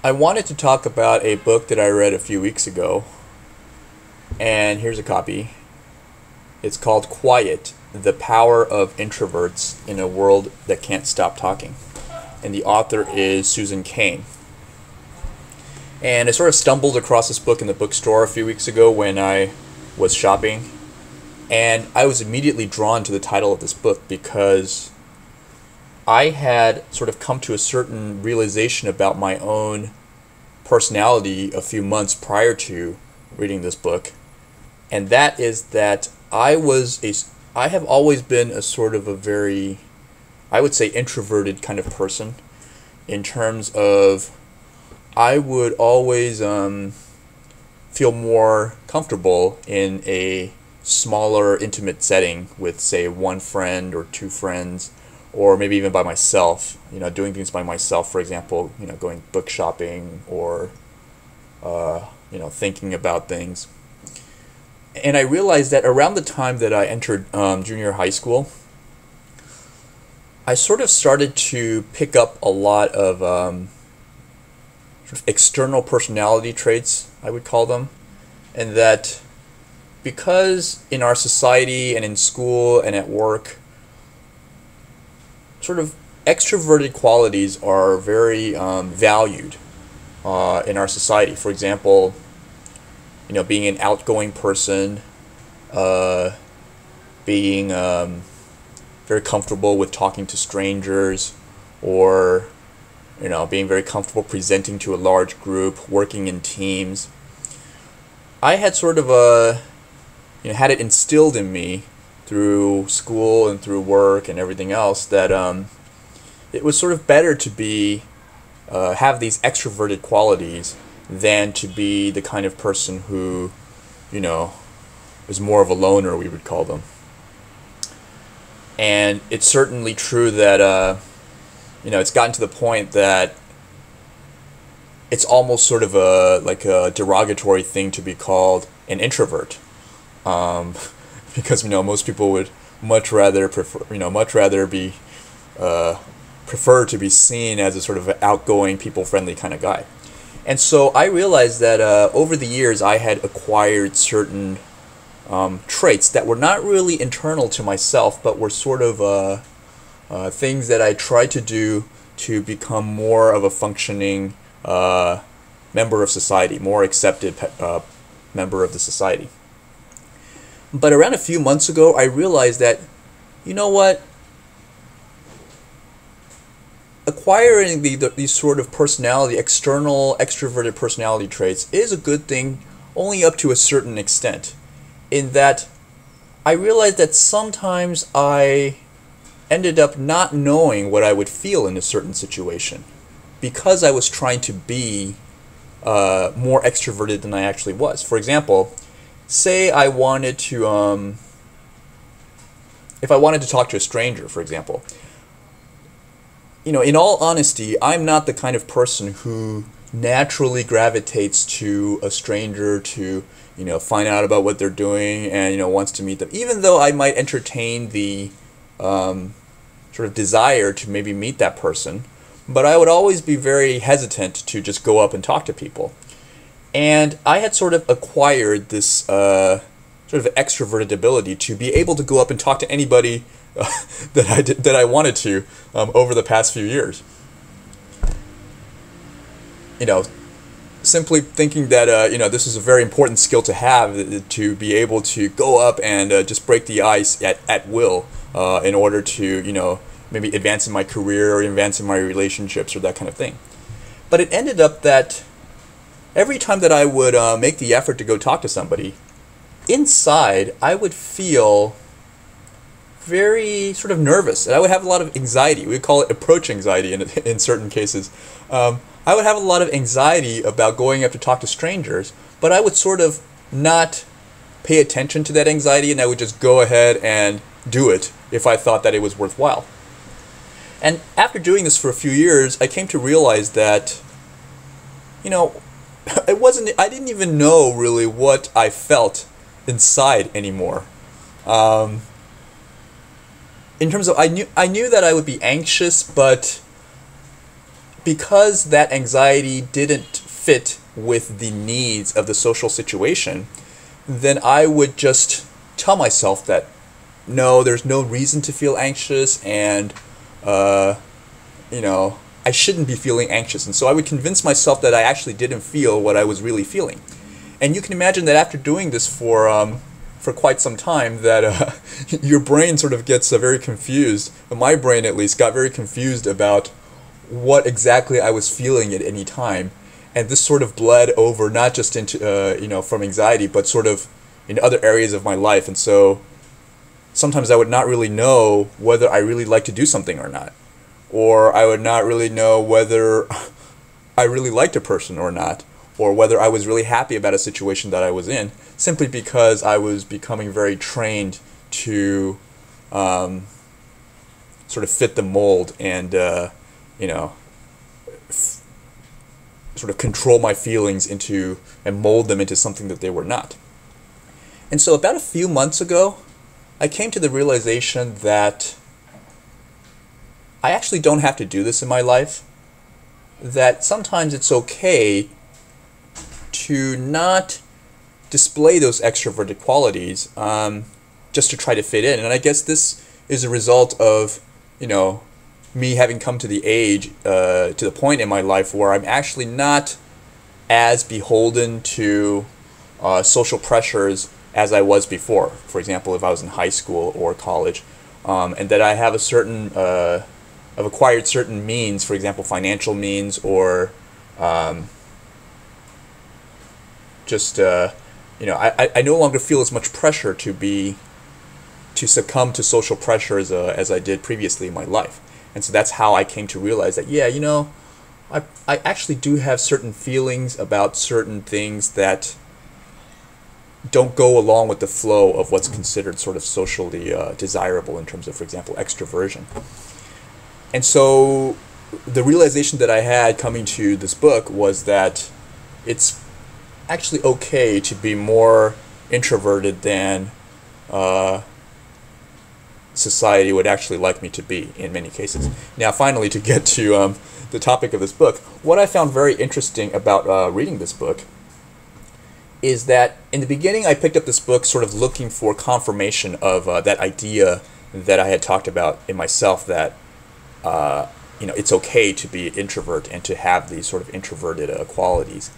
I wanted to talk about a book that I read a few weeks ago, and here's a copy. It's called Quiet, The Power of Introverts in a World That Can't Stop Talking. And the author is Susan Cain. And I sort of stumbled across this book in the bookstore a few weeks ago when I was shopping. And I was immediately drawn to the title of this book because I had sort of come to a certain realization about my own personality a few months prior to reading this book. And that is that I have always been a sort of a very, I would say, introverted kind of person, in terms of I would always feel more comfortable in a smaller, intimate setting with, say, one friend or two friends, or maybe even by myself, doing things by myself, for example, going book shopping or, thinking about things. And I realized that around the time that I entered junior high school, I sort of started to pick up a lot of sort of external personality traits, I would call them, and that because in our society and in school and at work, sort of extroverted qualities are very valued in our society. For example, being an outgoing person, being very comfortable with talking to strangers, or being very comfortable presenting to a large group, working in teams. I had sort of had it instilled in me through school and through work and everything else that it was sort of better to be have these extroverted qualities than to be the kind of person who is more of a loner, we would call them. And it's certainly true that it's gotten to the point that it's almost sort of a derogatory thing to be called an introvert. Because most people would much rather prefer to be seen as a sort of outgoing, people-friendly kind of guy. And so I realized that over the years I had acquired certain traits that were not really internal to myself, but were sort of things that I tried to do to become more of a functioning member of society, more accepted member of the society. But around a few months ago, I realized that, acquiring these sort of personality, external, extroverted personality traits is a good thing only up to a certain extent. In that, I realized that sometimes I ended up not knowing what I would feel in a certain situation because I was trying to be more extroverted than I actually was. For example, say I wanted to, if I wanted to talk to a stranger, for example, in all honesty, I'm not the kind of person who naturally gravitates to a stranger to, find out about what they're doing and, wants to meet them. Even though I might entertain the sort of desire to maybe meet that person, but I would always be very hesitant to just go up and talk to people. And I had sort of acquired this sort of extroverted ability to be able to go up and talk to anybody that I wanted to over the past few years. Simply thinking that this is a very important skill to have, to be able to go up and just break the ice at will in order to maybe advance in my career or advance in my relationships or that kind of thing. But it ended up that every time that I would make the effort to go talk to somebody, inside I would feel very sort of nervous, and I would have a lot of anxiety. We would call it approach anxiety in certain cases. I would have a lot of anxiety about going up to talk to strangers, but I would sort of not pay attention to that anxiety, and I would just go ahead and do it if I thought that it was worthwhile. And after doing this for a few years, I came to realize that, I didn't even know really what I felt inside anymore. In terms of, I knew that I would be anxious, but because that anxiety didn't fit with the needs of the social situation, then I would just tell myself that no, there's no reason to feel anxious, and I shouldn't be feeling anxious. And so I would convince myself that I actually didn't feel what I was really feeling. And you can imagine that after doing this for quite some time, that your brain sort of gets very confused. My brain, at least, got very confused about what exactly I was feeling at any time. And this sort of bled over not just into, from anxiety, but sort of in other areas of my life. And so sometimes I would not really know whether I really like to do something or not. Or I would not really know whether I really liked a person or not. Or whether I was really happy about a situation that I was in, simply because I was becoming very trained to sort of fit the mold and, sort of control my feelings into and mold them into something that they were not. And so about a few months ago, I came to the realization that I actually don't have to do this in my life, that sometimes it's okay to not display those extroverted qualities just to try to fit in. And I guess this is a result of, me having come to the age, to the point in my life where I'm actually not as beholden to social pressures as I was before. For example, if I was in high school or college, and that I have a certain, I've acquired certain means, for example, financial means, or I no longer feel as much pressure to succumb to social pressure as I did previously in my life. And so that's how I came to realize that, I actually do have certain feelings about certain things that don't go along with the flow of what's considered sort of socially desirable in terms of, for example, extroversion. And so the realization that I had coming to this book was that it's actually okay to be more introverted than society would actually like me to be in many cases. Now, finally, to get to the topic of this book, what I found very interesting about reading this book is that in the beginning I picked up this book sort of looking for confirmation of that idea that I had talked about in myself, that it's okay to be an introvert and to have these sort of introverted qualities.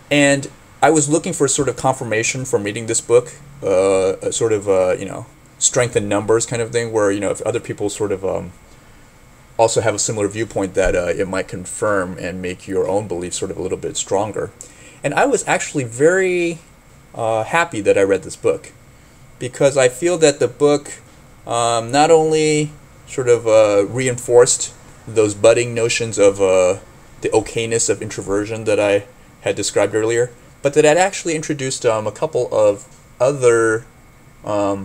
And I was looking for sort of confirmation from reading this book, a sort of strength in numbers kind of thing, where if other people sort of also have a similar viewpoint, that it might confirm and make your own beliefs sort of a little bit stronger. And I was actually very happy that I read this book, because I feel that the book not only sort of reinforced those budding notions of the okayness of introversion that I had described earlier, but that it actually introduced a couple of other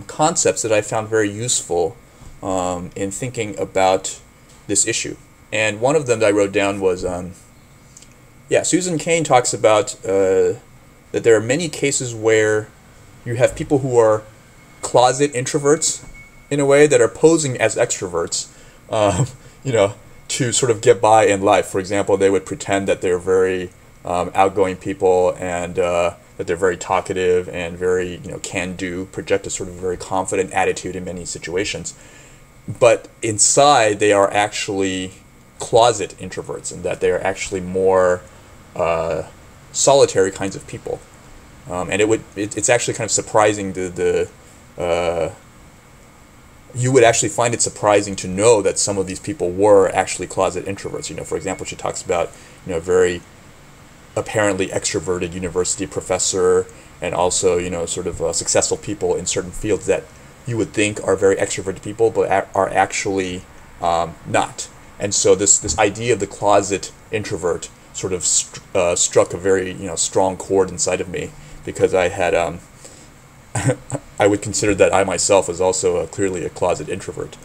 concepts that I found very useful in thinking about this issue. And one of them that I wrote down was, Susan Cain talks about that there are many cases where you have people who are closet introverts, in a way, that are posing as extroverts, to sort of get by in life. For example, they would pretend that they're very outgoing people, and that they're very talkative and very can-do, project a sort of very confident attitude in many situations. But inside, they are actually closet introverts, and that they are actually more solitary kinds of people. And it's actually kind of surprising. You would actually find it surprising to know that some of these people were actually closet introverts. For example, she talks about very apparently extroverted university professor, and also sort of successful people in certain fields that you would think are very extroverted people, but are actually not. And so this idea of the closet introvert sort of struck a very strong chord inside of me, because I had I would consider that I myself was also clearly a closet introvert.